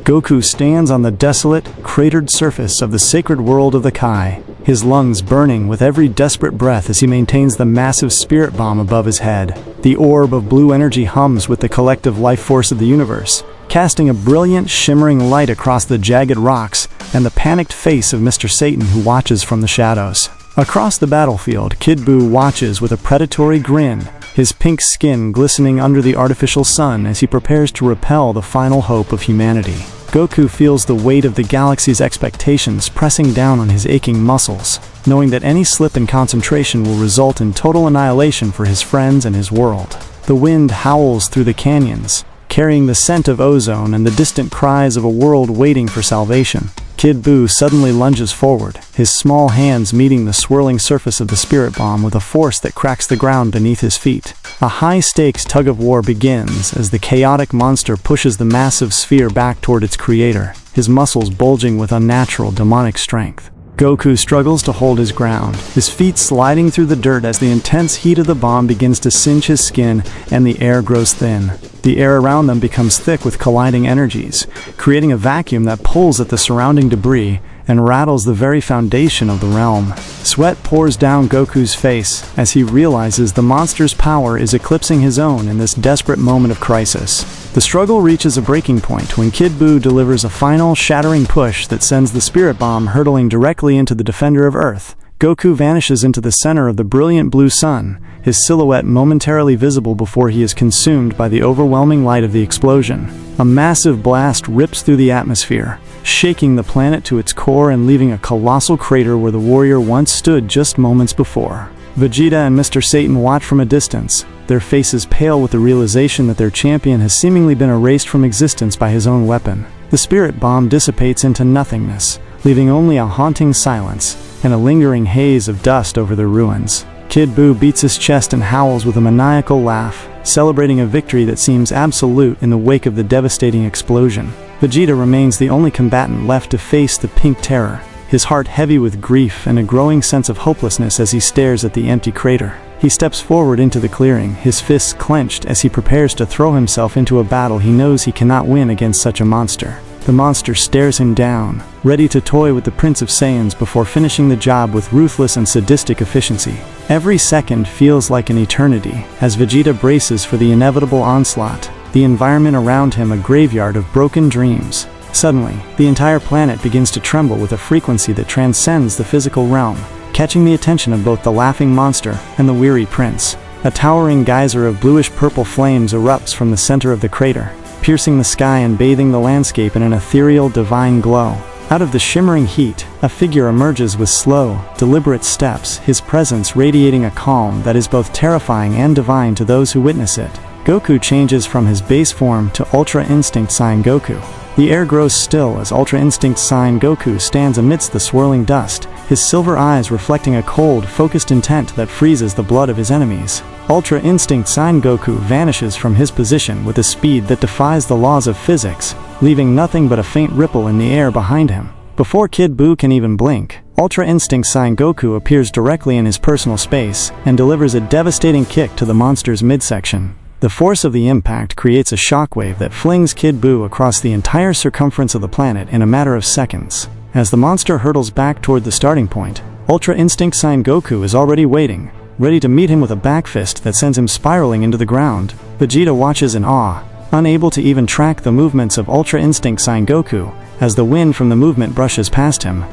Goku stands on the desolate, cratered surface of the sacred world of the Kai, his lungs burning with every desperate breath as he maintains the massive spirit bomb above his head. The orb of blue energy hums with the collective life force of the universe, casting a brilliant, shimmering light across the jagged rocks and the panicked face of Mr. Satan who watches from the shadows. Across the battlefield, Kid Buu watches with a predatory grin, his pink skin glistening under the artificial sun as he prepares to repel the final hope of humanity. Goku feels the weight of the galaxy's expectations pressing down on his aching muscles, knowing that any slip in concentration will result in total annihilation for his friends and his world. The wind howls through the canyons, carrying the scent of ozone and the distant cries of a world waiting for salvation. Kid Buu suddenly lunges forward, his small hands meeting the swirling surface of the spirit bomb with a force that cracks the ground beneath his feet. A high-stakes tug-of-war begins as the chaotic monster pushes the massive sphere back toward its creator, his muscles bulging with unnatural demonic strength. Goku struggles to hold his ground, his feet sliding through the dirt as the intense heat of the bomb begins to singe his skin and the air grows thin. The air around them becomes thick with colliding energies, creating a vacuum that pulls at the surrounding debris and rattles the very foundation of the realm. Sweat pours down Goku's face as he realizes the monster's power is eclipsing his own in this desperate moment of crisis. The struggle reaches a breaking point when Kid Buu delivers a final, shattering push that sends the spirit bomb hurtling directly into the defender of Earth. Goku vanishes into the center of the brilliant blue sun, his silhouette momentarily visible before he is consumed by the overwhelming light of the explosion. A massive blast rips through the atmosphere, shaking the planet to its core and leaving a colossal crater where the warrior once stood just moments before. Vegeta and Mr. Satan watch from a distance, their faces pale with the realization that their champion has seemingly been erased from existence by his own weapon. The spirit bomb dissipates into nothingness, leaving only a haunting silence and a lingering haze of dust over the ruins. Kid Buu beats his chest and howls with a maniacal laugh, celebrating a victory that seems absolute in the wake of the devastating explosion. Vegeta remains the only combatant left to face the pink terror, his heart heavy with grief and a growing sense of hopelessness as he stares at the empty crater. He steps forward into the clearing, his fists clenched as he prepares to throw himself into a battle he knows he cannot win against such a monster. The monster stares him down, ready to toy with the Prince of Saiyans before finishing the job with ruthless and sadistic efficiency. Every second feels like an eternity as Vegeta braces for the inevitable onslaught, the environment around him a graveyard of broken dreams. Suddenly, the entire planet begins to tremble with a frequency that transcends the physical realm, catching the attention of both the laughing monster and the weary prince. A towering geyser of bluish-purple flames erupts from the center of the crater, piercing the sky and bathing the landscape in an ethereal, divine glow. Out of the shimmering heat, a figure emerges with slow, deliberate steps, his presence radiating a calm that is both terrifying and divine to those who witness it. Goku changes from his base form to Ultra Instinct Saiyan Goku. The air grows still as Ultra Instinct Saiyan Goku stands amidst the swirling dust, his silver eyes reflecting a cold, focused intent that freezes the blood of his enemies. Ultra Instinct Saiyan Goku vanishes from his position with a speed that defies the laws of physics, leaving nothing but a faint ripple in the air behind him. Before Kid Buu can even blink, Ultra Instinct Saiyan Goku appears directly in his personal space and delivers a devastating kick to the monster's midsection. The force of the impact creates a shockwave that flings Kid Buu across the entire circumference of the planet in a matter of seconds. As the monster hurtles back toward the starting point, Ultra Instinct Saiyan Goku is already waiting, ready to meet him with a back fist that sends him spiraling into the ground. Vegeta watches in awe, unable to even track the movements of Ultra Instinct Saiyan Goku, as the wind from the movement brushes past him.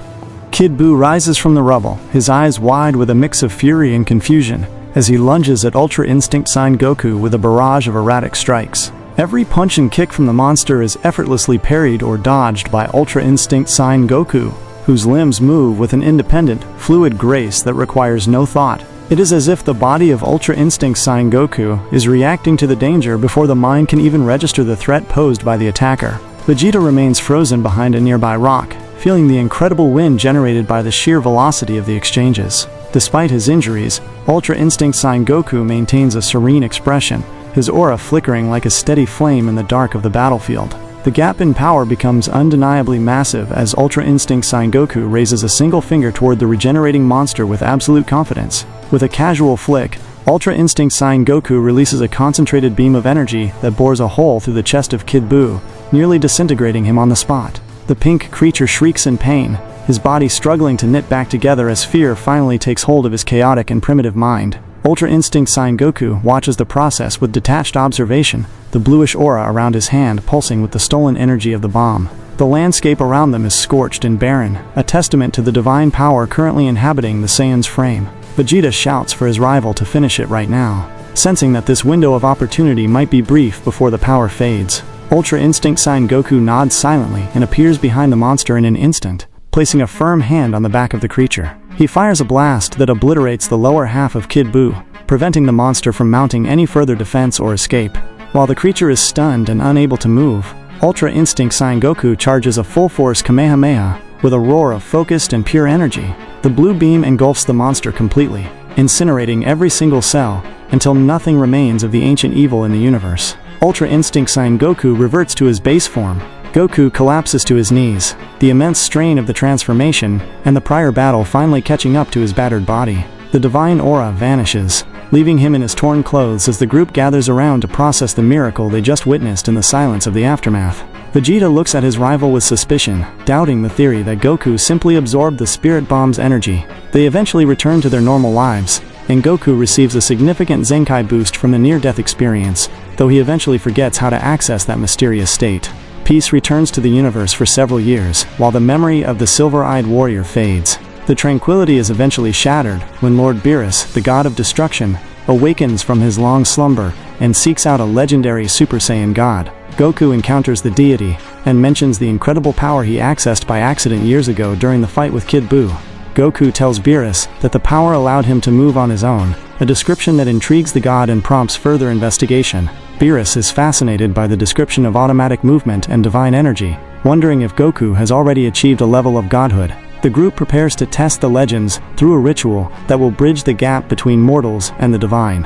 Kid Buu rises from the rubble, his eyes wide with a mix of fury and confusion, as he lunges at Ultra Instinct Saiyan Goku with a barrage of erratic strikes. Every punch and kick from the monster is effortlessly parried or dodged by Ultra Instinct Saiyan Goku, whose limbs move with an independent, fluid grace that requires no thought. It is as if the body of Ultra Instinct Saiyan Goku is reacting to the danger before the mind can even register the threat posed by the attacker. Vegeta remains frozen behind a nearby rock, feeling the incredible wind generated by the sheer velocity of the exchanges. Despite his injuries, Ultra Instinct Saiyan Goku maintains a serene expression, his aura flickering like a steady flame in the dark of the battlefield. The gap in power becomes undeniably massive as Ultra Instinct Saiyan Goku raises a single finger toward the regenerating monster with absolute confidence. With a casual flick, Ultra Instinct Saiyan Goku releases a concentrated beam of energy that bores a hole through the chest of Kid Buu, nearly disintegrating him on the spot. The pink creature shrieks in pain, his body struggling to knit back together as fear finally takes hold of his chaotic and primitive mind. Ultra Instinct Sign Goku watches the process with detached observation, the bluish aura around his hand pulsing with the stolen energy of the bomb. The landscape around them is scorched and barren, a testament to the divine power currently inhabiting the Saiyan's frame. Vegeta shouts for his rival to finish it right now, sensing that this window of opportunity might be brief before the power fades. Ultra Instinct Sign Goku nods silently and appears behind the monster in an instant, placing a firm hand on the back of the creature. He fires a blast that obliterates the lower half of Kid Buu, preventing the monster from mounting any further defense or escape. While the creature is stunned and unable to move, Ultra Instinct Sign Goku charges a full-force Kamehameha with a roar of focused and pure energy. The blue beam engulfs the monster completely, incinerating every single cell until nothing remains of the ancient evil in the universe. Ultra Instinct Sign Goku reverts to his base form. Goku collapses to his knees, the immense strain of the transformation and the prior battle finally catching up to his battered body. The divine aura vanishes, leaving him in his torn clothes as the group gathers around to process the miracle they just witnessed in the silence of the aftermath. Vegeta looks at his rival with suspicion, doubting the theory that Goku simply absorbed the spirit bomb's energy. They eventually return to their normal lives, and Goku receives a significant Zenkai boost from the near-death experience, though he eventually forgets how to access that mysterious state. Peace returns to the universe for several years, while the memory of the silver-eyed warrior fades. The tranquility is eventually shattered when Lord Beerus, the god of destruction, awakens from his long slumber and seeks out a legendary Super Saiyan god. Goku encounters the deity and mentions the incredible power he accessed by accident years ago during the fight with Kid Buu. Goku tells Beerus that the power allowed him to move on his own, a description that intrigues the god and prompts further investigation. Beerus is fascinated by the description of automatic movement and divine energy, wondering if Goku has already achieved a level of godhood. The group prepares to test the legends through a ritual that will bridge the gap between mortals and the divine.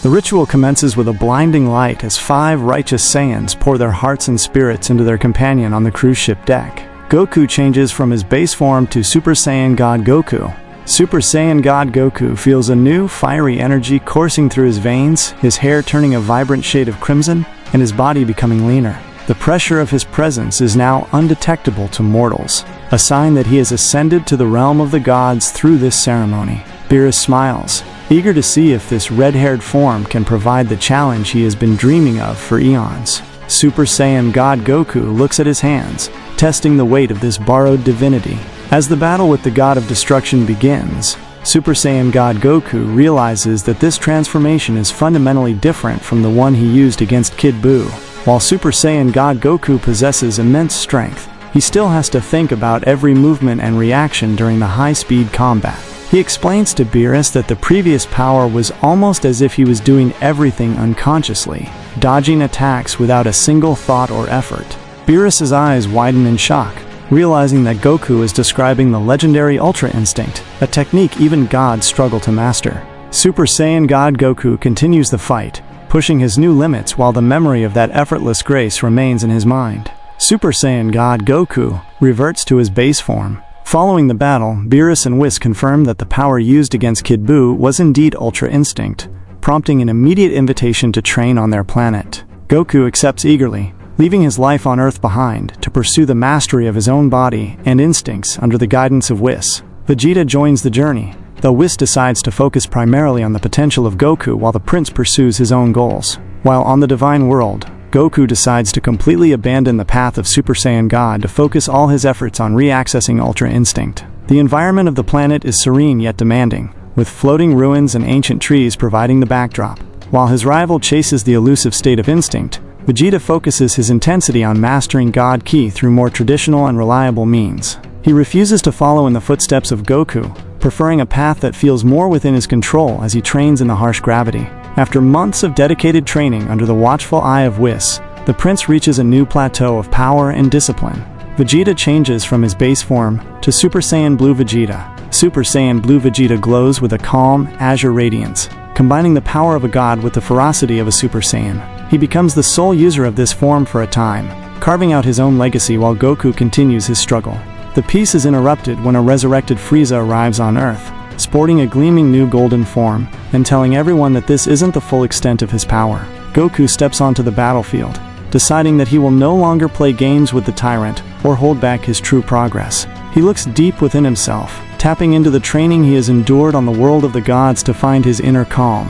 The ritual commences with a blinding light as 5 righteous Saiyans pour their hearts and spirits into their companion on the cruise ship deck. Goku changes from his base form to Super Saiyan God Goku. Super Saiyan God Goku feels a new, fiery energy coursing through his veins, his hair turning a vibrant shade of crimson, and his body becoming leaner. The pressure of his presence is now undetectable to mortals, a sign that he has ascended to the realm of the gods through this ceremony. Beerus smiles, eager to see if this red-haired form can provide the challenge he has been dreaming of for eons. Super Saiyan God Goku looks at his hands, testing the weight of this borrowed divinity. As the battle with the god of destruction begins, Super Saiyan God Goku realizes that this transformation is fundamentally different from the one he used against Kid Buu. While Super Saiyan God Goku possesses immense strength, he still has to think about every movement and reaction during the high-speed combat. He explains to Beerus that the previous power was almost as if he was doing everything unconsciously, dodging attacks without a single thought or effort. Beerus' eyes widen in shock, realizing that Goku is describing the legendary Ultra Instinct, a technique even gods struggle to master. Super Saiyan God Goku continues the fight, pushing his new limits while the memory of that effortless grace remains in his mind. Super Saiyan God Goku reverts to his base form. Following the battle, Beerus and Whis confirm that the power used against Kid Buu was indeed Ultra Instinct, prompting an immediate invitation to train on their planet. Goku accepts eagerly, leaving his life on Earth behind to pursue the mastery of his own body and instincts under the guidance of Whis. Vegeta joins the journey, though Whis decides to focus primarily on the potential of Goku while the prince pursues his own goals. While on the divine world, Goku decides to completely abandon the path of Super Saiyan God to focus all his efforts on re-accessing Ultra Instinct. The environment of the planet is serene yet demanding, with floating ruins and ancient trees providing the backdrop. While his rival chases the elusive state of instinct, Vegeta focuses his intensity on mastering God Ki through more traditional and reliable means. He refuses to follow in the footsteps of Goku, preferring a path that feels more within his control as he trains in the harsh gravity. After months of dedicated training under the watchful eye of Whis, the prince reaches a new plateau of power and discipline. Vegeta changes from his base form to Super Saiyan Blue Vegeta. Super Saiyan Blue Vegeta glows with a calm, azure radiance, combining the power of a god with the ferocity of a Super Saiyan. He becomes the sole user of this form for a time, carving out his own legacy while Goku continues his struggle. The peace is interrupted when a resurrected Frieza arrives on Earth, sporting a gleaming new golden form, and telling everyone that this isn't the full extent of his power. Goku steps onto the battlefield, deciding that he will no longer play games with the tyrant or hold back his true progress. He looks deep within himself, tapping into the training he has endured on the world of the gods to find his inner calm.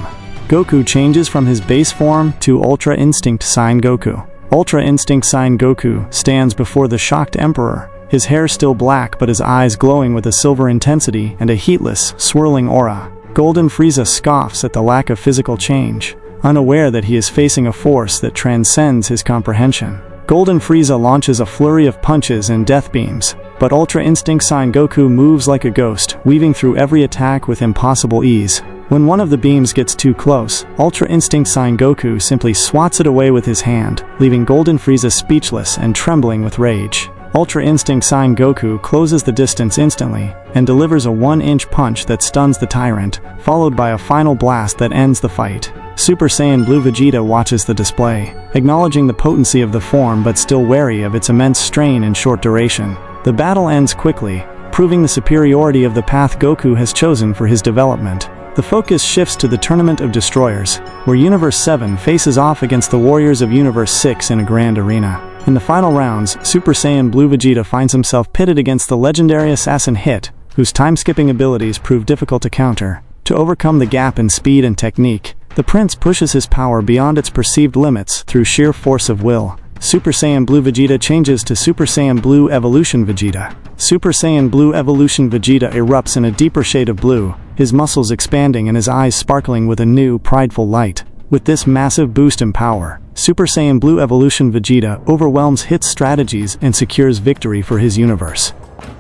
Goku changes from his base form to Ultra Instinct Saiyan Goku. Ultra Instinct Saiyan Goku stands before the shocked Emperor, his hair still black but his eyes glowing with a silver intensity and a heatless, swirling aura. Golden Frieza scoffs at the lack of physical change, unaware that he is facing a force that transcends his comprehension. Golden Frieza launches a flurry of punches and death beams, but Ultra Instinct Saiyan Goku moves like a ghost, weaving through every attack with impossible ease. When one of the beams gets too close, Ultra Instinct Saiyan Goku simply swats it away with his hand, leaving Golden Frieza speechless and trembling with rage. Ultra Instinct Saiyan Goku closes the distance instantly and delivers a 1-inch punch that stuns the tyrant, followed by a final blast that ends the fight. Super Saiyan Blue Vegeta watches the display, acknowledging the potency of the form but still wary of its immense strain and short duration. The battle ends quickly, proving the superiority of the path Goku has chosen for his development. The focus shifts to the Tournament of Destroyers, where Universe 7 faces off against the Warriors of Universe 6 in a grand arena. In the final rounds, Super Saiyan Blue Vegeta finds himself pitted against the legendary assassin Hit, whose time-skipping abilities prove difficult to counter. To overcome the gap in speed and technique, the prince pushes his power beyond its perceived limits through sheer force of will. Super Saiyan Blue Vegeta changes to Super Saiyan Blue Evolution Vegeta. Super Saiyan Blue Evolution Vegeta erupts in a deeper shade of blue, his muscles expanding and his eyes sparkling with a new, prideful light. With this massive boost in power, Super Saiyan Blue Evolution Vegeta overwhelms Hit's strategies and secures victory for his universe.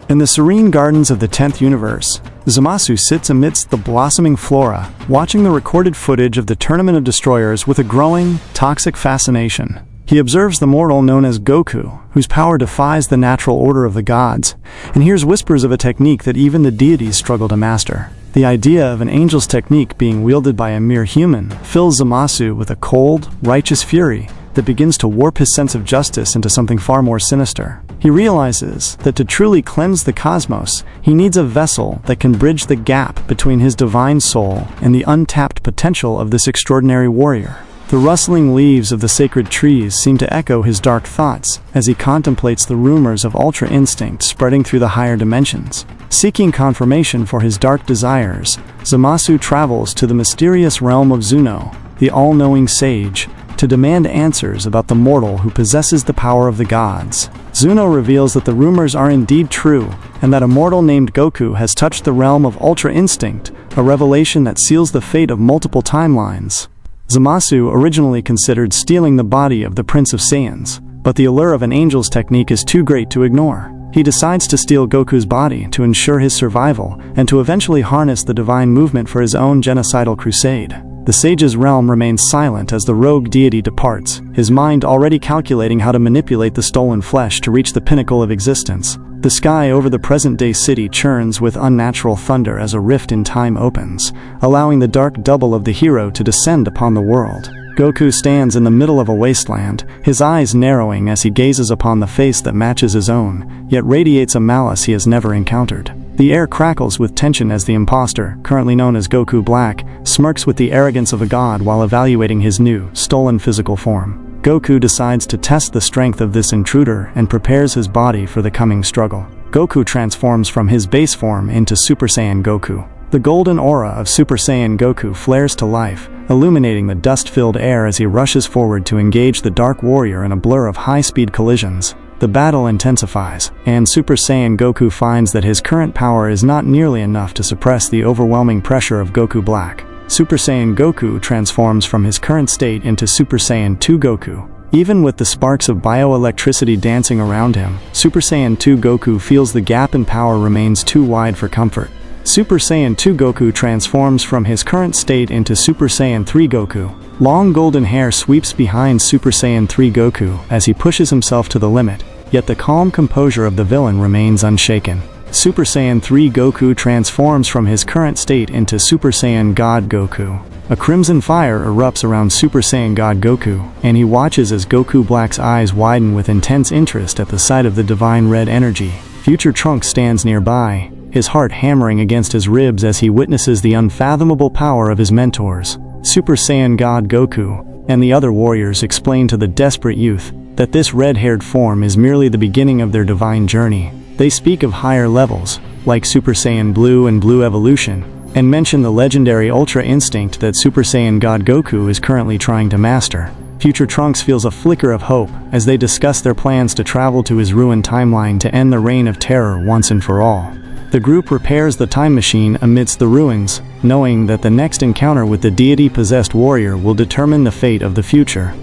In the serene gardens of the 10th universe, Zamasu sits amidst the blossoming flora, watching the recorded footage of the Tournament of Destroyers with a growing, toxic fascination. He observes the mortal known as Goku, whose power defies the natural order of the gods, and hears whispers of a technique that even the deities struggle to master. The idea of an angel's technique being wielded by a mere human fills Zamasu with a cold, righteous fury that begins to warp his sense of justice into something far more sinister. He realizes that to truly cleanse the cosmos, he needs a vessel that can bridge the gap between his divine soul and the untapped potential of this extraordinary warrior. The rustling leaves of the sacred trees seem to echo his dark thoughts as he contemplates the rumors of Ultra Instinct spreading through the higher dimensions. Seeking confirmation for his dark desires, Zamasu travels to the mysterious realm of Zuno, the all-knowing sage, to demand answers about the mortal who possesses the power of the gods. Zuno reveals that the rumors are indeed true, and that a mortal named Goku has touched the realm of Ultra Instinct, a revelation that seals the fate of multiple timelines. Zamasu originally considered stealing the body of the Prince of Saiyans, but the allure of an angel's technique is too great to ignore. He decides to steal Goku's body to ensure his survival and to eventually harness the divine movement for his own genocidal crusade. The sage's realm remains silent as the rogue deity departs, his mind already calculating how to manipulate the stolen flesh to reach the pinnacle of existence. The sky over the present-day city churns with unnatural thunder as a rift in time opens, allowing the dark double of the hero to descend upon the world. Goku stands in the middle of a wasteland, his eyes narrowing as he gazes upon the face that matches his own, yet radiates a malice he has never encountered. The air crackles with tension as the imposter, currently known as Goku Black, smirks with the arrogance of a god while evaluating his new, stolen physical form. Goku decides to test the strength of this intruder and prepares his body for the coming struggle. Goku transforms from his base form into Super Saiyan Goku. The golden aura of Super Saiyan Goku flares to life, illuminating the dust-filled air as he rushes forward to engage the Dark Warrior in a blur of high-speed collisions. The battle intensifies, and Super Saiyan Goku finds that his current power is not nearly enough to suppress the overwhelming pressure of Goku Black. Super Saiyan Goku transforms from his current state into Super Saiyan 2 Goku. Even with the sparks of bioelectricity dancing around him, Super Saiyan 2 Goku feels the gap in power remains too wide for comfort. Super Saiyan 2 Goku transforms from his current state into Super Saiyan 3 Goku. Long golden hair sweeps behind Super Saiyan 3 Goku as he pushes himself to the limit, yet the calm composure of the villain remains unshaken. Super Saiyan 3 Goku transforms from his current state into Super Saiyan God Goku. A crimson fire erupts around Super Saiyan God Goku, and he watches as Goku Black's eyes widen with intense interest at the sight of the divine red energy. Future Trunks stands nearby, his heart hammering against his ribs as he witnesses the unfathomable power of his mentors. Super Saiyan God Goku and the other warriors explain to the desperate youth that this red-haired form is merely the beginning of their divine journey. They speak of higher levels, like Super Saiyan Blue and Blue Evolution, and mention the legendary Ultra Instinct that Super Saiyan God Goku is currently trying to master. Future Trunks feels a flicker of hope as they discuss their plans to travel to his ruined timeline to end the reign of terror once and for all. The group repairs the time machine amidst the ruins, knowing that the next encounter with the deity-possessed warrior will determine the fate of the future.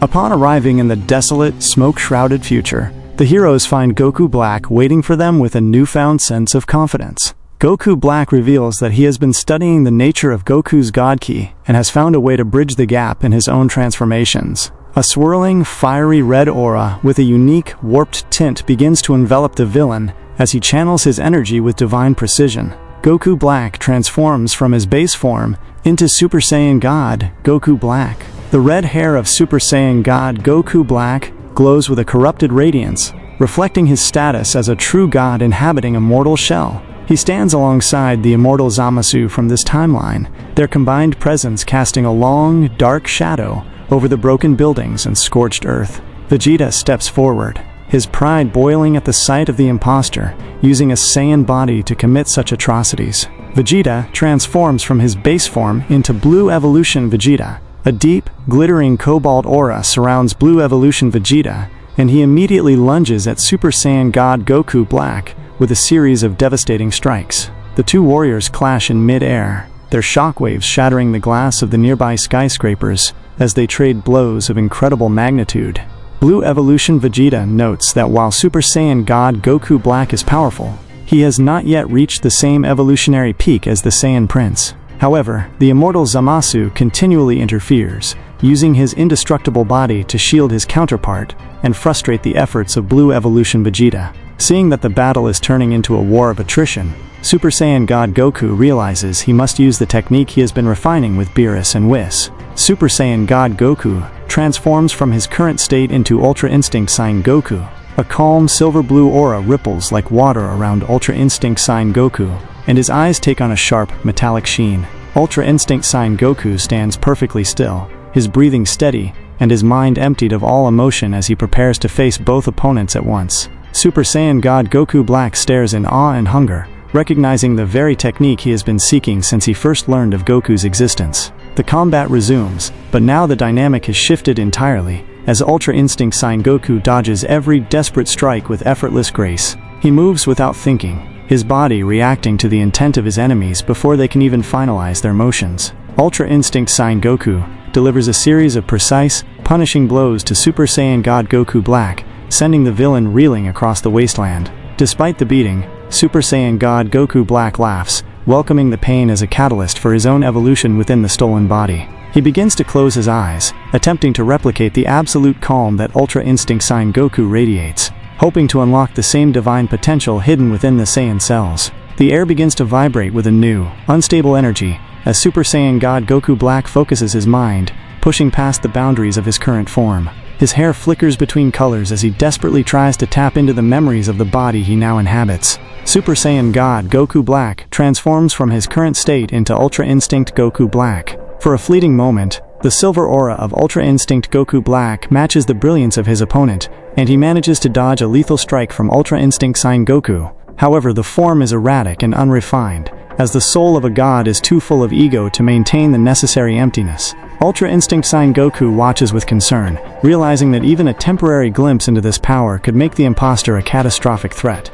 Upon arriving in the desolate, smoke-shrouded future, the heroes find Goku Black waiting for them with a newfound sense of confidence. Goku Black reveals that he has been studying the nature of Goku's God Ki and has found a way to bridge the gap in his own transformations. A swirling, fiery red aura with a unique, warped tint begins to envelop the villain as he channels his energy with divine precision. Goku Black transforms from his base form into Super Saiyan God Goku Black. The red hair of Super Saiyan God Goku Black glows with a corrupted radiance, reflecting his status as a true god inhabiting a mortal shell. He stands alongside the immortal Zamasu from this timeline, their combined presence casting a long, dark shadow over the broken buildings and scorched earth. Vegeta steps forward, his pride boiling at the sight of the impostor, using a Saiyan body to commit such atrocities. Vegeta transforms from his base form into Blue Evolution Vegeta. A deep, glittering cobalt aura surrounds Blue Evolution Vegeta, and he immediately lunges at Super Saiyan God Goku Black with a series of devastating strikes. The two warriors clash in mid-air, their shockwaves shattering the glass of the nearby skyscrapers as they trade blows of incredible magnitude. Blue Evolution Vegeta notes that while Super Saiyan God Goku Black is powerful, he has not yet reached the same evolutionary peak as the Saiyan Prince. However, the immortal Zamasu continually interferes, using his indestructible body to shield his counterpart and frustrate the efforts of Blue Evolution Vegeta. Seeing that the battle is turning into a war of attrition, Super Saiyan God Goku realizes he must use the technique he has been refining with Beerus and Whis. Super Saiyan God Goku transforms from his current state into Ultra Instinct Saiyan Goku. A calm silver-blue aura ripples like water around Ultra Instinct Saiyan Goku, and his eyes take on a sharp, metallic sheen. Ultra Instinct Saiyan Goku stands perfectly still, his breathing steady, and his mind emptied of all emotion as he prepares to face both opponents at once. Super Saiyan God Goku Black stares in awe and hunger, recognizing the very technique he has been seeking since he first learned of Goku's existence. The combat resumes, but now the dynamic has shifted entirely, as Ultra Instinct Saiyan Goku dodges every desperate strike with effortless grace. He moves without thinking, his body reacting to the intent of his enemies before they can even finalize their motions. Ultra Instinct Saiyan Goku delivers a series of precise, punishing blows to Super Saiyan God Goku Black, sending the villain reeling across the wasteland. Despite the beating, Super Saiyan God Goku Black laughs, welcoming the pain as a catalyst for his own evolution within the stolen body. He begins to close his eyes, attempting to replicate the absolute calm that Ultra Instinct Saiyan Goku radiates, hoping to unlock the same divine potential hidden within the Saiyan cells. The air begins to vibrate with a new, unstable energy, as Super Saiyan God Goku Black focuses his mind, pushing past the boundaries of his current form. His hair flickers between colors as he desperately tries to tap into the memories of the body he now inhabits. Super Saiyan God Goku Black transforms from his current state into Ultra Instinct Goku Black. For a fleeting moment, the silver aura of Ultra Instinct Goku Black matches the brilliance of his opponent, and he manages to dodge a lethal strike from Ultra Instinct Saiyan Goku. However, the form is erratic and unrefined, as the soul of a god is too full of ego to maintain the necessary emptiness. Ultra Instinct Saiyan Goku watches with concern, realizing that even a temporary glimpse into this power could make the imposter a catastrophic threat.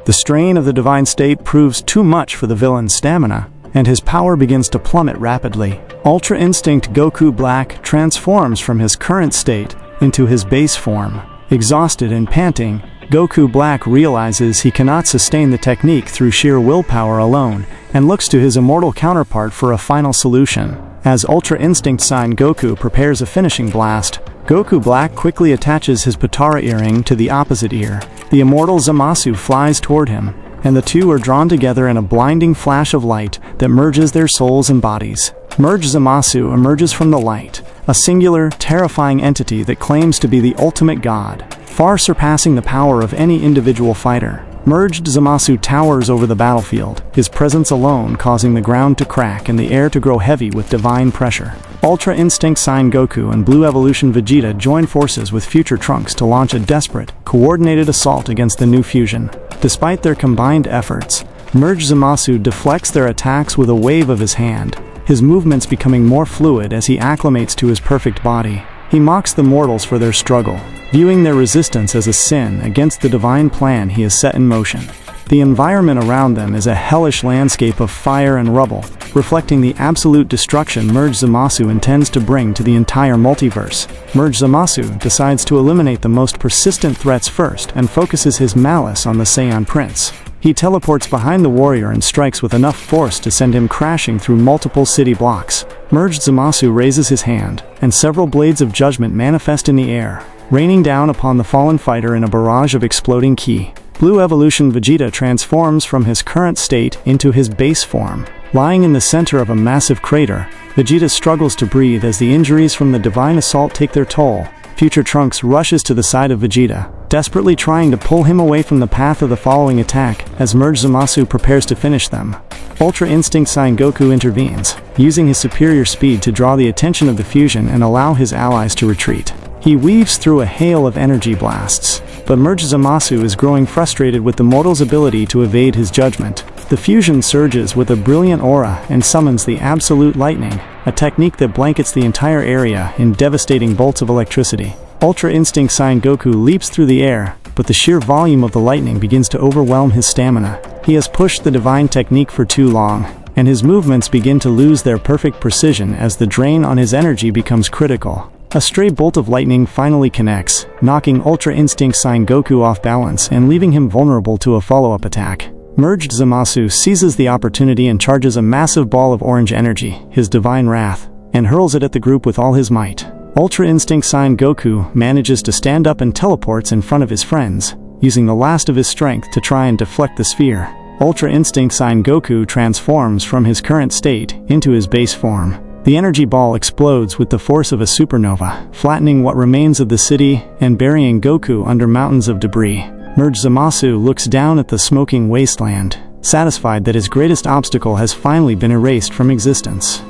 The strain of the divine state proves too much for the villain's stamina, and his power begins to plummet rapidly. Ultra Instinct Goku Black transforms from his current state into his base form. Exhausted and panting, Goku Black realizes he cannot sustain the technique through sheer willpower alone, and looks to his immortal counterpart for a final solution. As Ultra Instinct Saiyan Goku prepares a finishing blast, Goku Black quickly attaches his Potara earring to the opposite ear. The immortal Zamasu flies toward him, and the two are drawn together in a blinding flash of light that merges their souls and bodies. Merged Zamasu emerges from the light, a singular, terrifying entity that claims to be the ultimate god, far surpassing the power of any individual fighter. Merged Zamasu towers over the battlefield, his presence alone causing the ground to crack and the air to grow heavy with divine pressure. Ultra Instinct Saiyan Goku and Blue Evolution Vegeta join forces with future Trunks to launch a desperate, coordinated assault against the new fusion. Despite their combined efforts, Merged Zamasu deflects their attacks with a wave of his hand, his movements becoming more fluid as he acclimates to his perfect body. He mocks the mortals for their struggle, viewing their resistance as a sin against the divine plan he has set in motion. The environment around them is a hellish landscape of fire and rubble, reflecting the absolute destruction Merged Zamasu intends to bring to the entire multiverse. Merged Zamasu decides to eliminate the most persistent threats first and focuses his malice on the Saiyan Prince. He teleports behind the warrior and strikes with enough force to send him crashing through multiple city blocks. Merged Zamasu raises his hand, and several blades of judgment manifest in the air, raining down upon the fallen fighter in a barrage of exploding ki. Blue Evolution Vegeta transforms from his current state into his base form. Lying in the center of a massive crater, Vegeta struggles to breathe as the injuries from the divine assault take their toll. Future Trunks rushes to the side of Vegeta, desperately trying to pull him away from the path of the following attack as Merged Zamasu prepares to finish them. Ultra Instinct Saiyan Goku intervenes, using his superior speed to draw the attention of the fusion and allow his allies to retreat. He weaves through a hail of energy blasts, but Merged Zamasu is growing frustrated with the mortal's ability to evade his judgment. The fusion surges with a brilliant aura and summons the Absolute Lightning, a technique that blankets the entire area in devastating bolts of electricity. Ultra Instinct Saiyan Goku leaps through the air, but the sheer volume of the lightning begins to overwhelm his stamina. He has pushed the divine technique for too long, and his movements begin to lose their perfect precision as the drain on his energy becomes critical. A stray bolt of lightning finally connects, knocking Ultra Instinct Saiyan Goku off balance and leaving him vulnerable to a follow-up attack. Merged Zamasu seizes the opportunity and charges a massive ball of orange energy, his divine wrath, and hurls it at the group with all his might. Ultra Instinct Saiyan Goku manages to stand up and teleports in front of his friends, using the last of his strength to try and deflect the sphere. Ultra Instinct Saiyan Goku transforms from his current state into his base form. The energy ball explodes with the force of a supernova, flattening what remains of the city and burying Goku under mountains of debris. Merged Zamasu looks down at the smoking wasteland, satisfied that his greatest obstacle has finally been erased from existence.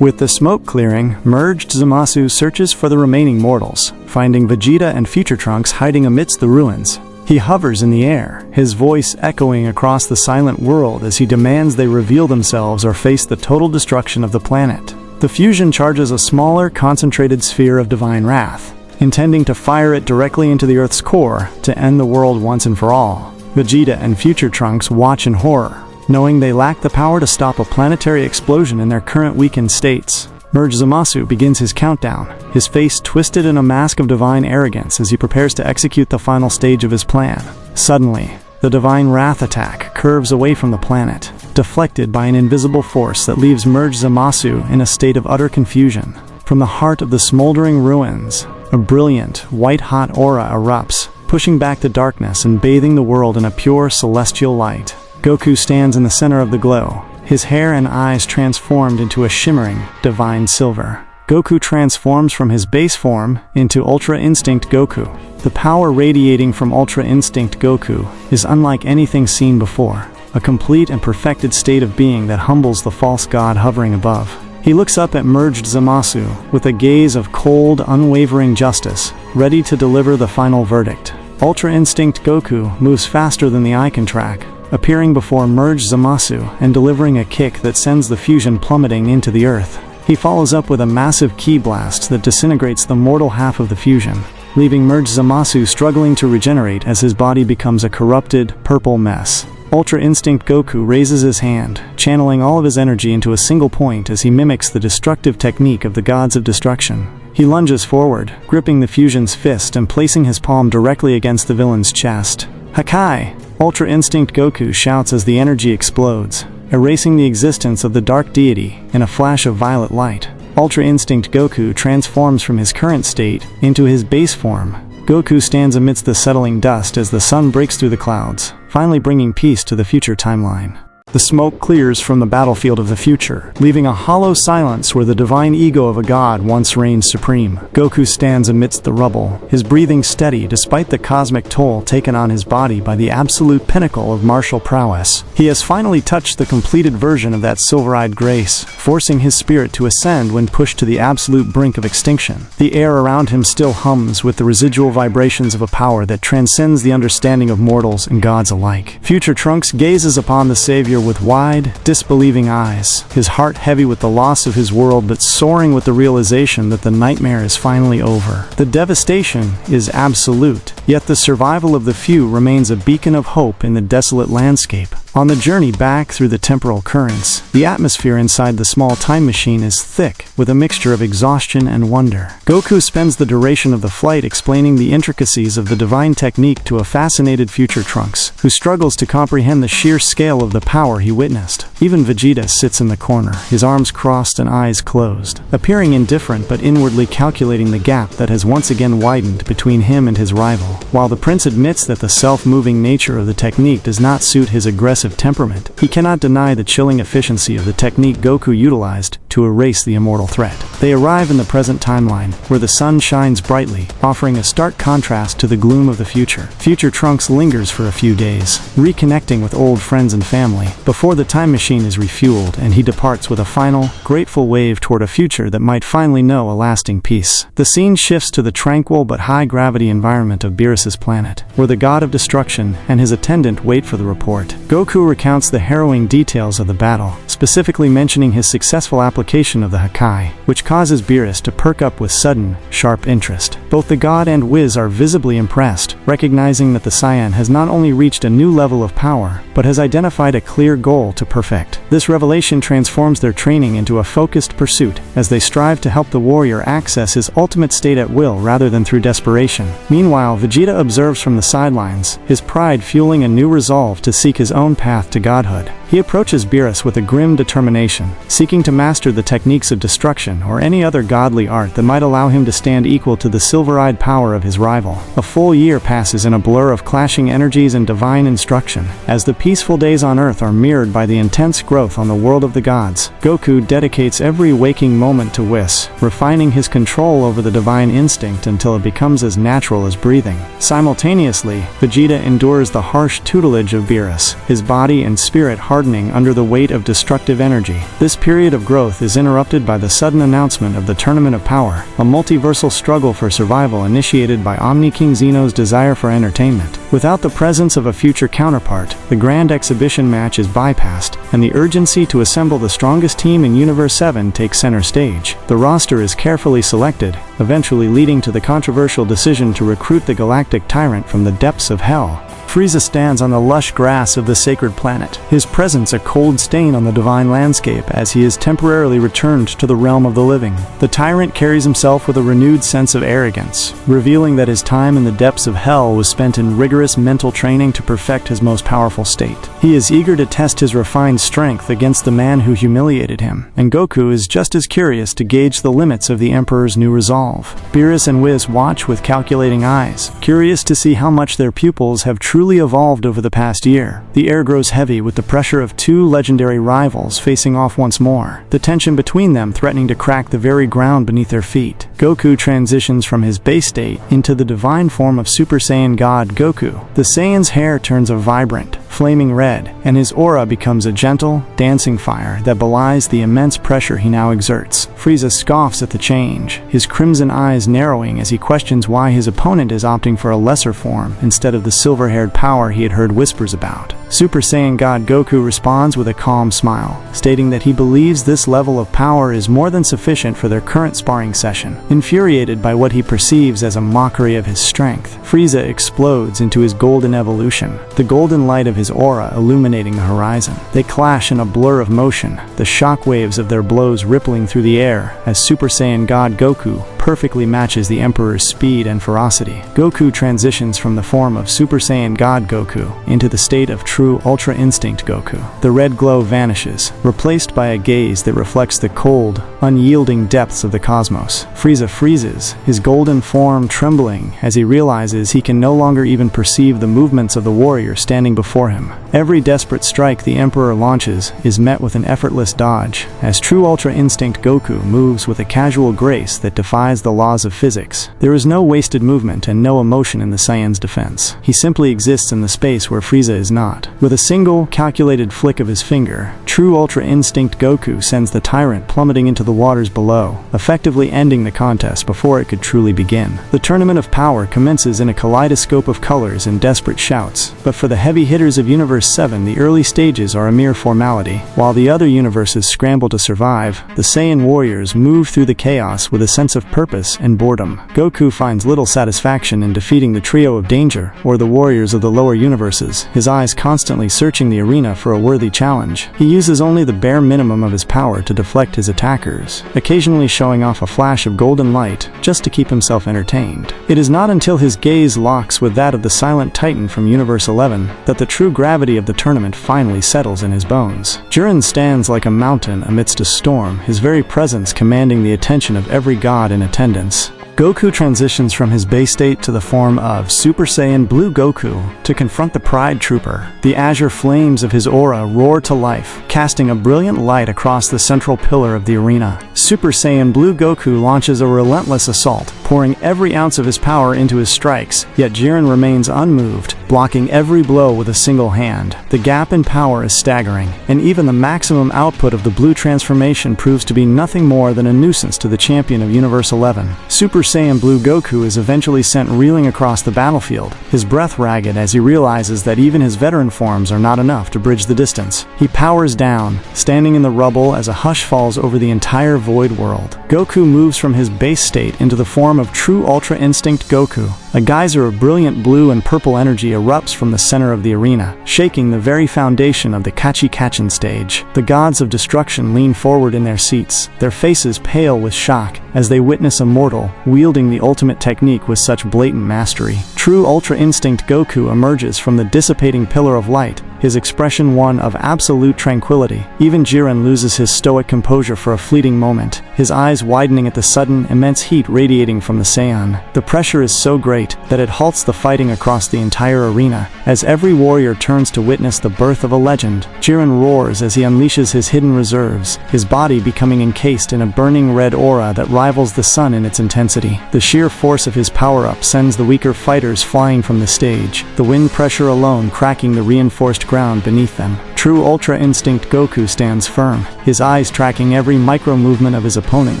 With the smoke clearing, Merged Zamasu searches for the remaining mortals, finding Vegeta and Future Trunks hiding amidst the ruins. He hovers in the air, his voice echoing across the silent world as he demands they reveal themselves or face the total destruction of the planet. The fusion charges a smaller, concentrated sphere of divine wrath, intending to fire it directly into the Earth's core to end the world once and for all. Vegeta and Future Trunks watch in horror, knowing they lack the power to stop a planetary explosion in their current weakened states. Merged Zamasu begins his countdown, his face twisted in a mask of divine arrogance as he prepares to execute the final stage of his plan. Suddenly, the divine wrath attack curves away from the planet, deflected by an invisible force that leaves Merged Zamasu in a state of utter confusion. From the heart of the smoldering ruins, a brilliant, white-hot aura erupts, pushing back the darkness and bathing the world in a pure celestial light. Goku stands in the center of the glow, his hair and eyes transformed into a shimmering, divine silver. Goku transforms from his base form into Ultra Instinct Goku. The power radiating from Ultra Instinct Goku is unlike anything seen before, a complete and perfected state of being that humbles the false god hovering above. He looks up at Merged Zamasu with a gaze of cold, unwavering justice, ready to deliver the final verdict. Ultra Instinct Goku moves faster than the eye can track, appearing before Merged Zamasu and delivering a kick that sends the fusion plummeting into the earth. He follows up with a massive ki blast that disintegrates the mortal half of the fusion, leaving Merged Zamasu struggling to regenerate as his body becomes a corrupted, purple mess. Ultra Instinct Goku raises his hand, channeling all of his energy into a single point as he mimics the destructive technique of the gods of destruction. He lunges forward, gripping the fusion's fist and placing his palm directly against the villain's chest. Hakai! Ultra Instinct Goku shouts as the energy explodes, erasing the existence of the dark deity in a flash of violet light. Ultra Instinct Goku transforms from his current state into his base form. Goku stands amidst the settling dust as the sun breaks through the clouds, finally bringing peace to the future timeline. The smoke clears from the battlefield of the future, leaving a hollow silence where the divine ego of a god once reigned supreme. Goku stands amidst the rubble, his breathing steady despite the cosmic toll taken on his body by the absolute pinnacle of martial prowess. He has finally touched the completed version of that silver-eyed grace, forcing his spirit to ascend when pushed to the absolute brink of extinction. The air around him still hums with the residual vibrations of a power that transcends the understanding of mortals and gods alike. Future Trunks gazes upon the savior with wide, disbelieving eyes, his heart heavy with the loss of his world but soaring with the realization that the nightmare is finally over. The devastation is absolute, yet the survival of the few remains a beacon of hope in the desolate landscape. On the journey back through the temporal currents, the atmosphere inside the small time machine is thick with a mixture of exhaustion and wonder. Goku spends the duration of the flight explaining the intricacies of the divine technique to a fascinated Future Trunks, who struggles to comprehend the sheer scale of the power he witnessed. Even Vegeta sits in the corner, his arms crossed and eyes closed, appearing indifferent but inwardly calculating the gap that has once again widened between him and his rival. While the prince admits that the self-moving nature of the technique does not suit his aggressive temperament, he cannot deny the chilling efficiency of the technique Goku utilized to erase the immortal threat. They arrive in the present timeline, where the sun shines brightly, offering a stark contrast to the gloom of the future. Future Trunks lingers for a few days, reconnecting with old friends and family, before the time machine is refueled and he departs with a final, grateful wave toward a future that might finally know a lasting peace. The scene shifts to the tranquil but high-gravity environment of Beerus's planet, where the god of destruction and his attendant wait for the report. Goku recounts the harrowing details of the battle, specifically mentioning his successful application of the Hakai, which causes Beerus to perk up with sudden, sharp interest. Both the god and Wiz are visibly impressed, recognizing that the Saiyan has not only reached a new level of power, but has identified a clear goal to perfect. This revelation transforms their training into a focused pursuit, as they strive to help the warrior access his ultimate state at will rather than through desperation. Meanwhile, Vegeta observes from the sidelines, his pride fueling a new resolve to seek his own path to godhood. He approaches Beerus with a grim determination, seeking to master the techniques of destruction or any other godly art that might allow him to stand equal to the silver-eyed power of his rival. A full year passes in a blur of clashing energies and divine instruction, as the peaceful days on Earth are mirrored by the intense growth on the world of the gods. Goku dedicates every waking moment to Whis, refining his control over the divine instinct until it becomes as natural as breathing. Simultaneously, Vegeta endures the harsh tutelage of Beerus, his body and spirit hardening under the weight of destructive energy. This period of growth is interrupted by the sudden announcement of the Tournament of Power, a multiversal struggle for survival initiated by Omni King Zeno's desire for entertainment. Without the presence of a future counterpart, the grand exhibition match is bypassed, and the urgency to assemble the strongest team in Universe 7 takes center stage. The roster is carefully selected, eventually leading to the controversial decision to recruit the galactic tyrant from the depths of hell. Frieza stands on the lush grass of the sacred planet, his presence a cold stain on the divine landscape as he is temporarily returned to the realm of the living. The tyrant carries himself with a renewed sense of arrogance, revealing that his time in the depths of hell was spent in rigorous mental training to perfect his most powerful state. He is eager to test his refined strength against the man who humiliated him, and Goku is just as curious to gauge the limits of the Emperor's new resolve. Beerus and Whis watch with calculating eyes, curious to see how much their pupils have truly evolved over the past year. The air grows heavy with the pressure of two legendary rivals facing off once more, the tension between them threatening to crack the very ground beneath their feet. Goku transitions from his base state into the divine form of Super Saiyan God Goku. The Saiyan's hair turns a vibrant, flaming red, and his aura becomes a gentle, dancing fire that belies the immense pressure he now exerts. Frieza scoffs at the change, his crimson eyes narrowing as he questions why his opponent is opting for a lesser form instead of the silver-haired power he had heard whispers about. Super Saiyan God Goku responds with a calm smile, stating that he believes this level of power is more than sufficient for their current sparring session. Infuriated by what he perceives as a mockery of his strength, Frieza explodes into his golden evolution, the golden light of his aura illuminating the horizon. They clash in a blur of motion, the shock waves of their blows rippling through the air as Super Saiyan God Goku perfectly matches the Emperor's speed and ferocity. Goku transitions from the form of Super Saiyan God Goku into the state of true Ultra Instinct Goku. The red glow vanishes, replaced by a gaze that reflects the cold, unyielding depths of the cosmos. Frieza freezes, his golden form trembling as he realizes he can no longer even perceive the movements of the warrior standing before him. Every desperate strike the Emperor launches is met with an effortless dodge, as true Ultra Instinct Goku moves with a casual grace that defies the laws of physics. There is no wasted movement and no emotion in the Saiyan's defense. He simply exists in the space where Frieza is not. With a single, calculated flick of his finger, true Ultra Instinct Goku sends the tyrant plummeting into the waters below, effectively ending the contest before it could truly begin. The tournament of power commences in a kaleidoscope of colors and desperate shouts, but for the heavy hitters of Universe 7, the early stages are a mere formality. While the other universes scramble to survive, the Saiyan warriors move through the chaos with a sense of purpose and boredom. Goku finds little satisfaction in defeating the trio of danger, or the warriors of the lower universes, his eyes constantly searching the arena for a worthy challenge. He uses only the bare minimum of his power to deflect his attackers, occasionally showing off a flash of golden light just to keep himself entertained. It is not until his gaze locks with that of the silent titan from Universe 11 that the true gravity of the tournament finally settles in his bones. Jiren stands like a mountain amidst a storm, his very presence commanding the attention of every god in attendance. Goku transitions from his base state to the form of Super Saiyan Blue Goku to confront the Pride Trooper. The azure flames of his aura roar to life, casting a brilliant light across the central pillar of the arena. Super Saiyan Blue Goku launches a relentless assault, pouring every ounce of his power into his strikes, yet Jiren remains unmoved, blocking every blow with a single hand. The gap in power is staggering, and even the maximum output of the blue transformation proves to be nothing more than a nuisance to the champion of Universe 11. Super Saiyan Blue Goku is eventually sent reeling across the battlefield, his breath ragged as he realizes that even his veteran forms are not enough to bridge the distance. He powers down, standing in the rubble as a hush falls over the entire void world. Goku moves from his base state into the form of true Ultra Instinct Goku. A geyser of brilliant blue and purple energy erupts from the center of the arena, shaking the very foundation of the Kachi-Kachin stage. The gods of destruction lean forward in their seats, their faces pale with shock, as they witness a mortal wielding the ultimate technique with such blatant mastery. True Ultra Instinct Goku emerges from the dissipating pillar of light, his expression one of absolute tranquility. Even Jiren loses his stoic composure for a fleeting moment, his eyes widening at the sudden, immense heat radiating from the Saiyan. The pressure is so great that it halts the fighting across the entire arena. As every warrior turns to witness the birth of a legend, Jiren roars as he unleashes his hidden reserves, his body becoming encased in a burning red aura that rivals the sun in its intensity. The sheer force of his power-up sends the weaker fighters flying from the stage, the wind pressure alone cracking the reinforced ground beneath them. True Ultra Instinct Goku stands firm, his eyes tracking every micro-movement of his opponent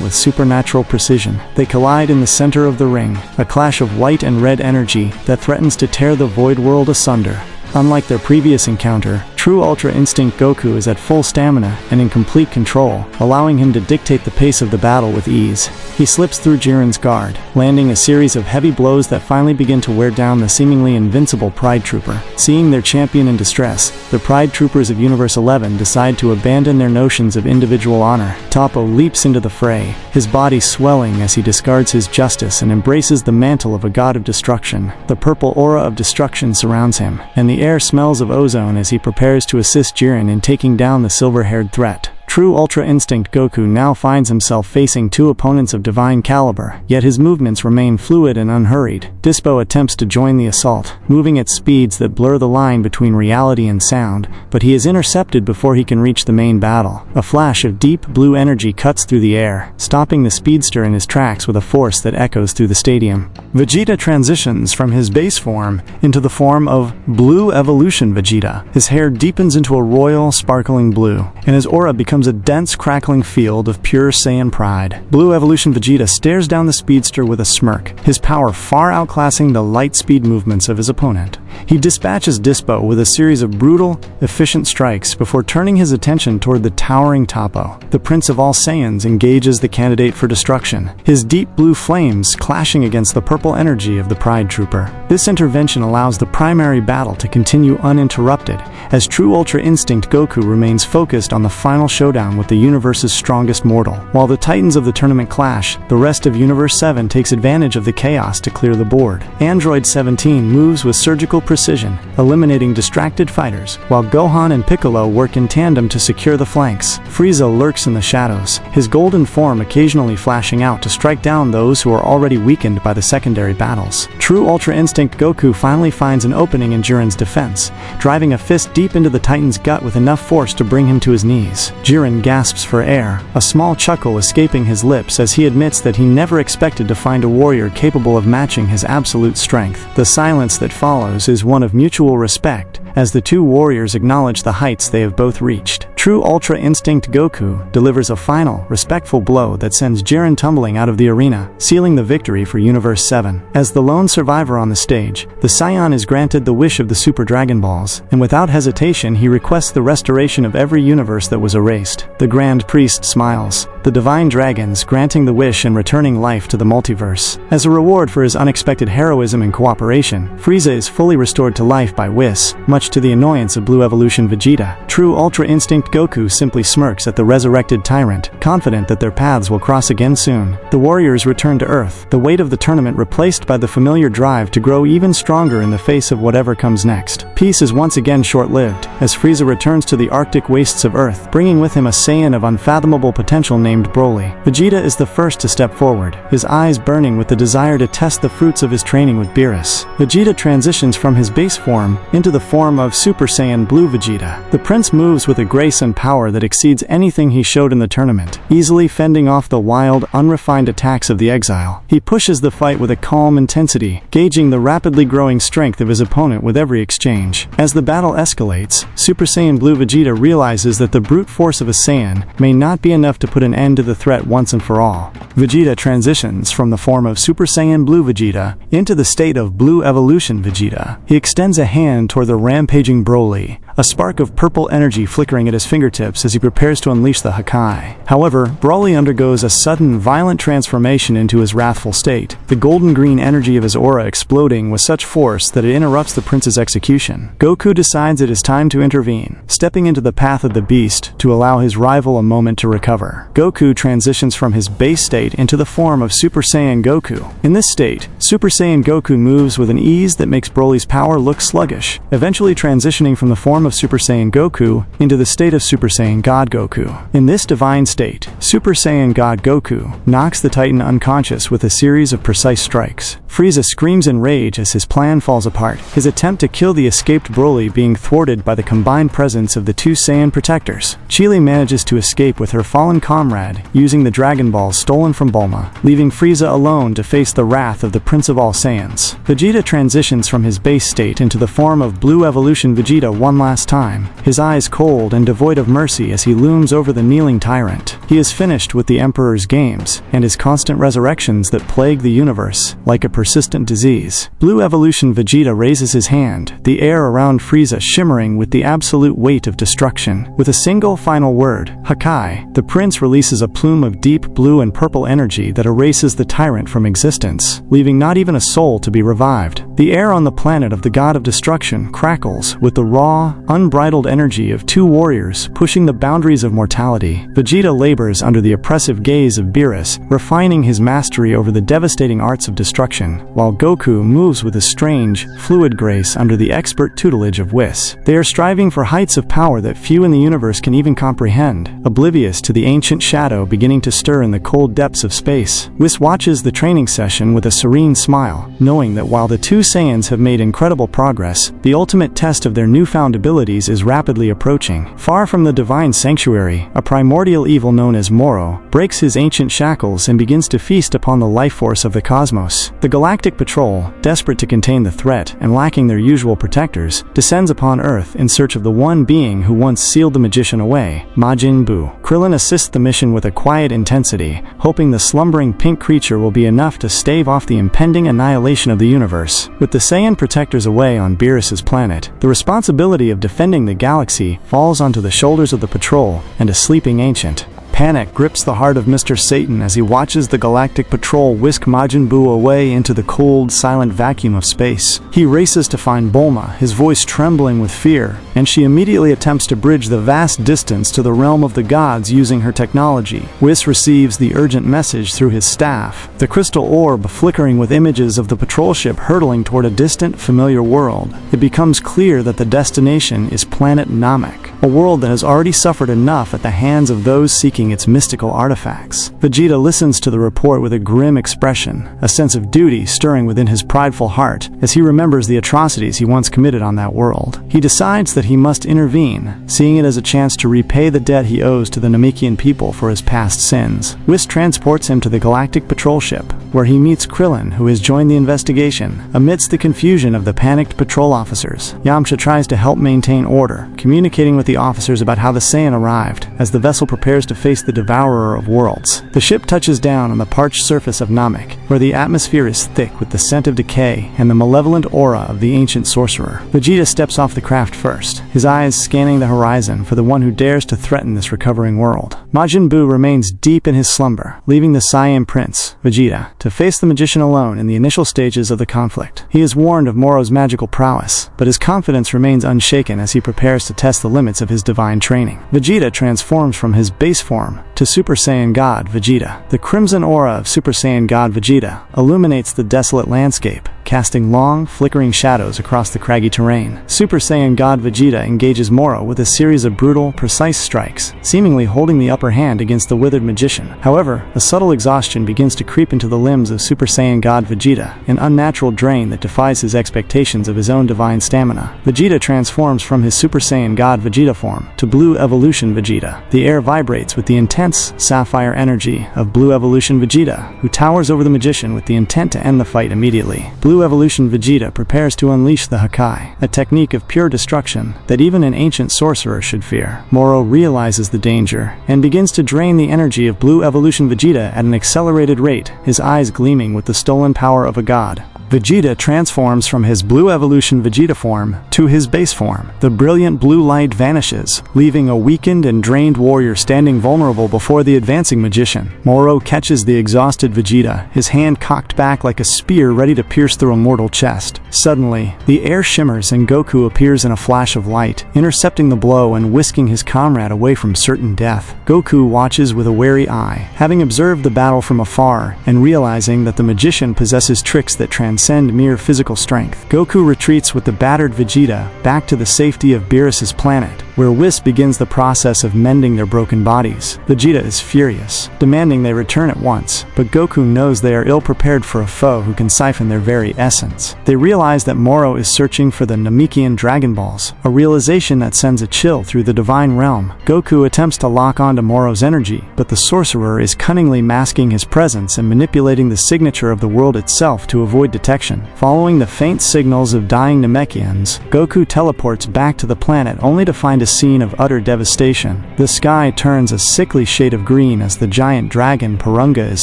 with supernatural precision. They collide in the center of the ring, a clash of white and red energy that threatens to tear the void world asunder. Unlike their previous encounter, true Ultra Instinct Goku is at full stamina and in complete control, allowing him to dictate the pace of the battle with ease. He slips through Jiren's guard, landing a series of heavy blows that finally begin to wear down the seemingly invincible Pride Trooper. Seeing their champion in distress, the Pride Troopers of Universe 11 decide to abandon their notions of individual honor. Toppo leaps into the fray, his body swelling as he discards his justice and embraces the mantle of a god of destruction. The purple aura of destruction surrounds him, and the air smells of ozone as he prepares to assist Jiren in taking down the silver-haired threat. True Ultra Instinct Goku now finds himself facing two opponents of divine caliber, yet his movements remain fluid and unhurried. Dispo attempts to join the assault, moving at speeds that blur the line between reality and sound, but he is intercepted before he can reach the main battle. A flash of deep blue energy cuts through the air, stopping the speedster in his tracks with a force that echoes through the stadium. Vegeta transitions from his base form into the form of Blue Evolution Vegeta. His hair deepens into a royal, sparkling blue, and his aura becomes a dense, crackling field of pure Saiyan pride. Blue Evolution Vegeta stares down the speedster with a smirk, his power far outclassing the light speed movements of his opponent. He dispatches Dispo with a series of brutal, efficient strikes before turning his attention toward the towering Toppo. The Prince of all Saiyans engages the candidate for destruction, his deep blue flames clashing against the purple energy of the Pride Trooper. This intervention allows the primary battle to continue uninterrupted, as true Ultra Instinct Goku remains focused on the final showdown with the universe's strongest mortal. While the titans of the tournament clash, the rest of Universe 7 takes advantage of the chaos to clear the board. Android 17 moves with surgical precision, eliminating distracted fighters, while Gohan and Piccolo work in tandem to secure the flanks. Frieza lurks in the shadows, his golden form occasionally flashing out to strike down those who are already weakened by the secondary battles. True Ultra Instinct Goku finally finds an opening in Jiren's defense, driving a fist deep into the Titan's gut with enough force to bring him to his knees. Jiren gasps for air, a small chuckle escaping his lips as he admits that he never expected to find a warrior capable of matching his absolute strength. The silence that follows is one of mutual respect, as the two warriors acknowledge the heights they have both reached. True Ultra Instinct Goku delivers a final, respectful blow that sends Jiren tumbling out of the arena, sealing the victory for Universe 7. As the lone survivor on the stage, the Saiyan is granted the wish of the Super Dragon Balls, and without hesitation he requests the restoration of every universe that was erased. The Grand Priest smiles, the Divine Dragons granting the wish and returning life to the multiverse. As a reward for his unexpected heroism and cooperation, Frieza is fully restored to life by Whis, much to the annoyance of Blue Evolution Vegeta. True Ultra Instinct Goku simply smirks at the resurrected tyrant, confident that their paths will cross again soon. The warriors return to Earth, the weight of the tournament replaced by the familiar drive to grow even stronger in the face of whatever comes next. Peace is once again short-lived, as Frieza returns to the Arctic wastes of Earth, bringing with him a Saiyan of unfathomable potential named Broly. Vegeta is the first to step forward, his eyes burning with the desire to test the fruits of his training with Beerus. Vegeta transitions from his base form into the form of Super Saiyan Blue Vegeta. The prince moves with a grace and power that exceeds anything he showed in the tournament, easily fending off the wild, unrefined attacks of the exile. He pushes the fight with a calm intensity, gauging the rapidly growing strength of his opponent with every exchange. As the battle escalates, Super Saiyan Blue Vegeta realizes that the brute force of a Saiyan may not be enough to put an end to the threat once and for all. Vegeta transitions from the form of Super Saiyan Blue Vegeta into the state of Blue Evolution Vegeta. He extends a hand toward the rampaging Broly, a spark of purple energy flickering at his fingertips as he prepares to unleash the Hakai. However, Broly undergoes a sudden, violent transformation into his wrathful state, the golden-green energy of his aura exploding with such force that it interrupts the prince's execution. Goku decides it is time to intervene, stepping into the path of the beast to allow his rival a moment to recover. Goku transitions from his base state into the form of Super Saiyan Goku. In this state, Super Saiyan Goku moves with an ease that makes Broly's power look sluggish, eventually transitioning from the form of Super Saiyan Goku into the state of Super Saiyan God Goku. In this divine state, Super Saiyan God Goku knocks the Titan unconscious with a series of precise strikes. Frieza screams in rage as his plan falls apart, his attempt to kill the escaped Broly being thwarted by the combined presence of the two Saiyan protectors. Chile manages to escape with her fallen comrade, using the Dragon Balls stolen from Bulma, leaving Frieza alone to face the wrath of the Prince of all Saiyans. Vegeta transitions from his base state into the form of Blue Evolution Vegeta one last time, his eyes cold and devoid of mercy as he looms over the kneeling tyrant. He is finished with the Emperor's games, and his constant resurrections that plague the universe, like a persistent disease. Blue Evolution Vegeta raises his hand, the air around Frieza shimmering with the absolute weight of destruction. With a single final word, Hakai, the prince releases a plume of deep blue and purple energy that erases the tyrant from existence, leaving not even a soul to be revived. The air on the planet of the god of destruction crackles with the raw, unbridled energy of two warriors pushing the boundaries of mortality. Vegeta labors under the oppressive gaze of Beerus, refining his mastery over the devastating arts of destruction, while Goku moves with a strange, fluid grace under the expert tutelage of Whis. They are striving for heights of power that few in the universe can even comprehend, oblivious to the ancient shadow beginning to stir in the cold depths of space. Whis watches the training session with a serene smile, knowing that while the two Saiyans have made incredible progress, the ultimate test of their newfound abilities is rapidly approaching. Far from the divine sanctuary, a primordial evil known as Moro breaks his ancient shackles and begins to feast upon the life force of the cosmos. The Galactic Patrol, desperate to contain the threat and lacking their usual protectors, descends upon Earth in search of the one being who once sealed the magician away, Majin Buu. Krillin assists the mission with a quiet intensity, hoping the slumbering pink creature will be enough to stave off the impending annihilation of the universe. With the Saiyan protectors away on Beerus's planet, the responsibility of defending the galaxy falls onto the shoulders of the patrol and a sleeping ancient. Panic grips the heart of Mr. Satan as he watches the Galactic Patrol whisk Majin Buu away into the cold, silent vacuum of space. He races to find Bulma, his voice trembling with fear, and she immediately attempts to bridge the vast distance to the realm of the gods using her technology. Whis receives the urgent message through his staff, the crystal orb flickering with images of the patrol ship hurtling toward a distant, familiar world. It becomes clear that the destination is planet Namek, a world that has already suffered enough at the hands of those seeking its mystical artifacts. Vegeta listens to the report with a grim expression, a sense of duty stirring within his prideful heart as he remembers the atrocities he once committed on that world. He decides that he must intervene, seeing it as a chance to repay the debt he owes to the Namekian people for his past sins. Whis transports him to the Galactic Patrol ship, where he meets Krillin, who has joined the investigation. Amidst the confusion of the panicked patrol officers, Yamcha tries to help maintain order, communicating with the officers about how the Saiyan arrived, as the vessel prepares to face the Devourer of Worlds. The ship touches down on the parched surface of Namek, where the atmosphere is thick with the scent of decay and the malevolent aura of the ancient sorcerer. Vegeta steps off the craft first, his eyes scanning the horizon for the one who dares to threaten this recovering world. Majin Buu remains deep in his slumber, leaving the Saiyan prince, Vegeta, to face the magician alone in the initial stages of the conflict. He is warned of Moro's magical prowess, but his confidence remains unshaken as he prepares to test the limits of his divine training. Vegeta transforms from his base form to Super Saiyan God Vegeta. The crimson aura of Super Saiyan God Vegeta illuminates the desolate landscape, casting long, flickering shadows across the craggy terrain. Super Saiyan God Vegeta engages Moro with a series of brutal, precise strikes, seemingly holding the upper hand against the withered magician. However, a subtle exhaustion begins to creep into the limbs of Super Saiyan God Vegeta, an unnatural drain that defies his expectations of his own divine stamina. Vegeta transforms from his Super Saiyan God Vegeta form to Blue Evolution Vegeta. The air vibrates with the intense, sapphire energy of Blue Evolution Vegeta, who towers over the magician with the intent to end the fight immediately. Blue Evolution Vegeta prepares to unleash the Hakai, a technique of pure destruction that even an ancient sorcerer should fear. Moro realizes the danger and begins to drain the energy of Blue Evolution Vegeta at an accelerated rate, his eyes gleaming with the stolen power of a god. Vegeta transforms from his Blue Evolution Vegeta form to his base form. The brilliant blue light vanishes, leaving a weakened and drained warrior standing vulnerable before the advancing magician. Moro catches the exhausted Vegeta, his hand cocked back like a spear ready to pierce through a mortal chest. Suddenly, the air shimmers and Goku appears in a flash of light, intercepting the blow and whisking his comrade away from certain death. Goku watches with a wary eye, having observed the battle from afar and realizing that the magician possesses tricks that transcend mere physical strength. Goku retreats with the battered Vegeta back to the safety of Beerus' planet, where Whis begins the process of mending their broken bodies. Vegeta is furious, demanding they return at once, but Goku knows they are ill-prepared for a foe who can siphon their very essence. They realize that Moro is searching for the Namekian Dragon Balls, a realization that sends a chill through the divine realm. Goku attempts to lock onto Moro's energy, but the sorcerer is cunningly masking his presence and manipulating the signature of the world itself to avoid detection. Following the faint signals of dying Namekians, Goku teleports back to the planet only to find a scene of utter devastation. The sky turns a sickly shade of green as the giant dragon Porunga is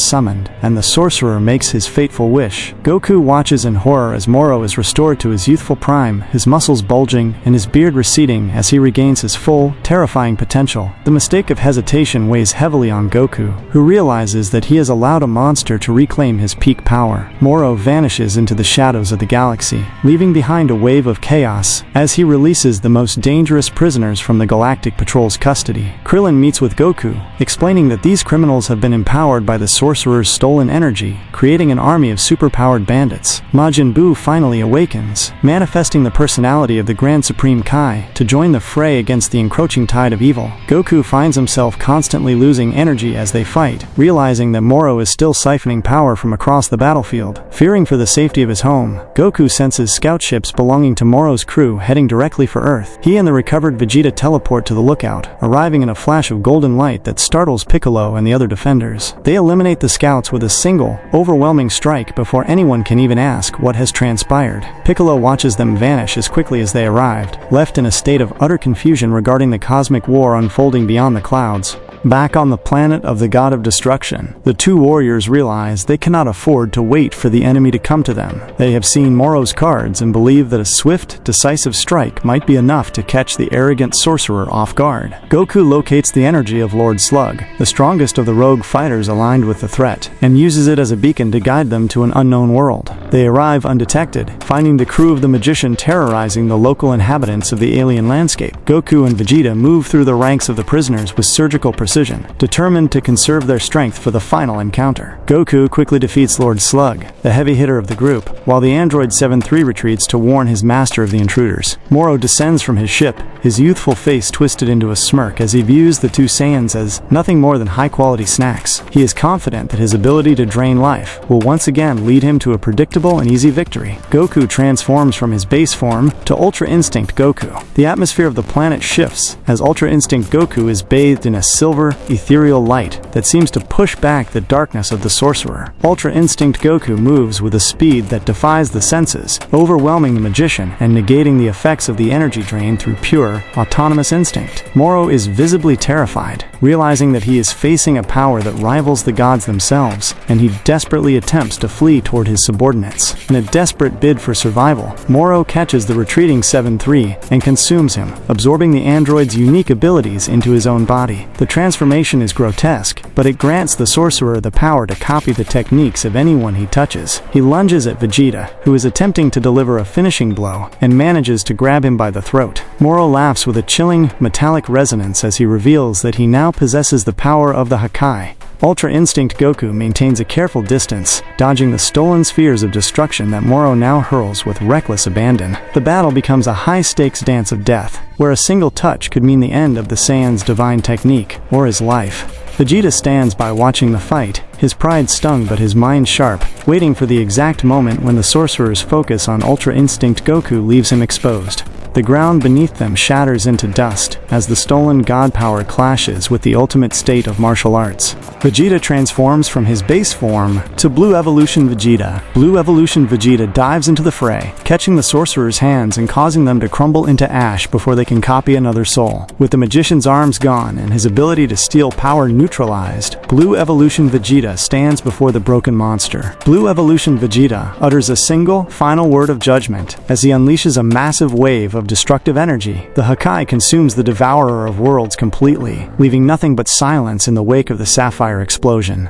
summoned, and the sorcerer makes his fateful wish. Goku watches in horror as Moro is restored to his youthful prime, his muscles bulging and his beard receding as he regains his full, terrifying potential. The mistake of hesitation weighs heavily on Goku, who realizes that he has allowed a monster to reclaim his peak power. Moro vanishes into the shadows of the galaxy, leaving behind a wave of chaos as he releases the most dangerous prisoners from the Galactic Patrol's custody. Krillin meets with Goku, explaining that these criminals have been empowered by the sorcerer's stolen energy, creating an army of superpowered bandits. Majin Buu finally awakens, manifesting the personality of the Grand Supreme Kai to join the fray against the encroaching tide of evil. Goku finds himself constantly losing energy as they fight, realizing that Moro is still siphoning power from across the battlefield. Fearing for the safety of his home, Goku senses scout ships belonging to Moro's crew heading directly for Earth. He and the recovered Vegeta teleport to the lookout, arriving in a flash of golden light that startles Piccolo and the other defenders. They eliminate the scouts with a single, overwhelming strike before anyone can even ask what has transpired. Piccolo watches them vanish as quickly as they arrived, left in a state of utter confusion regarding the cosmic war unfolding beyond the clouds. Back on the planet of the god of destruction, the two warriors realize they cannot afford to wait for the enemy to come to them. They have seen Moro's cards and believe that a swift, decisive strike might be enough to catch the arrogant sorcerer off guard. Goku locates the energy of Lord Slug, the strongest of the rogue fighters aligned with the threat, and uses it as a beacon to guide them to an unknown world. They arrive undetected, finding the crew of the magician terrorizing the local inhabitants of the alien landscape. Goku and Vegeta move through the ranks of the prisoners with surgical precision, determined to conserve their strength for the final encounter. Goku quickly defeats Lord Slug, the heavy hitter of the group, while the android 7-3 retreats to warn his master of the intruders. Moro descends from his ship, his youthful face twisted into a smirk as he views the two Saiyans as nothing more than high-quality snacks. He is confident that his ability to drain life will once again lead him to a predictable and easy victory. Goku transforms from his base form to Ultra Instinct Goku. The atmosphere of the planet shifts as Ultra Instinct Goku is bathed in a silver, ethereal light that seems to push back the darkness of the sorcerer. Ultra Instinct Goku moves with a speed that defies the senses, overwhelming the magician and negating the effects of the energy drain through pure, autonomous instinct. Moro is visibly terrified, realizing that he is facing a power that rivals the gods themselves, and he desperately attempts to flee toward his subordinates. In a desperate bid for survival, Moro catches the retreating 7-3 and consumes him, absorbing the android's unique abilities into his own body. The transformation is grotesque, but it grants the sorcerer the power to copy the techniques of anyone he touches. He lunges at Vegeta, who is attempting to deliver a finishing blow, and manages to grab him by the throat. Moro laughs with a chilling, metallic resonance as he reveals that he now possesses the power of the Hakai. Ultra Instinct Goku maintains a careful distance, dodging the stolen spheres of destruction that Moro now hurls with reckless abandon. The battle becomes a high-stakes dance of death, where a single touch could mean the end of the Saiyan's divine technique, or his life. Vegeta stands by watching the fight, his pride stung but his mind sharp, waiting for the exact moment when the sorcerer's focus on Ultra Instinct Goku leaves him exposed. The ground beneath them shatters into dust as the stolen god power clashes with the ultimate state of martial arts. Vegeta transforms from his base form to Blue Evolution Vegeta. Blue Evolution Vegeta dives into the fray, catching the sorcerer's hands and causing them to crumble into ash before they can copy another soul. With the magician's arms gone and his ability to steal power neutralized, Blue Evolution Vegeta stands before the broken monster. Blue Evolution Vegeta utters a single, final word of judgment as he unleashes a massive wave of destructive energy. The Hakai consumes the devourer of worlds completely, leaving nothing but silence in the wake of the sapphire explosion.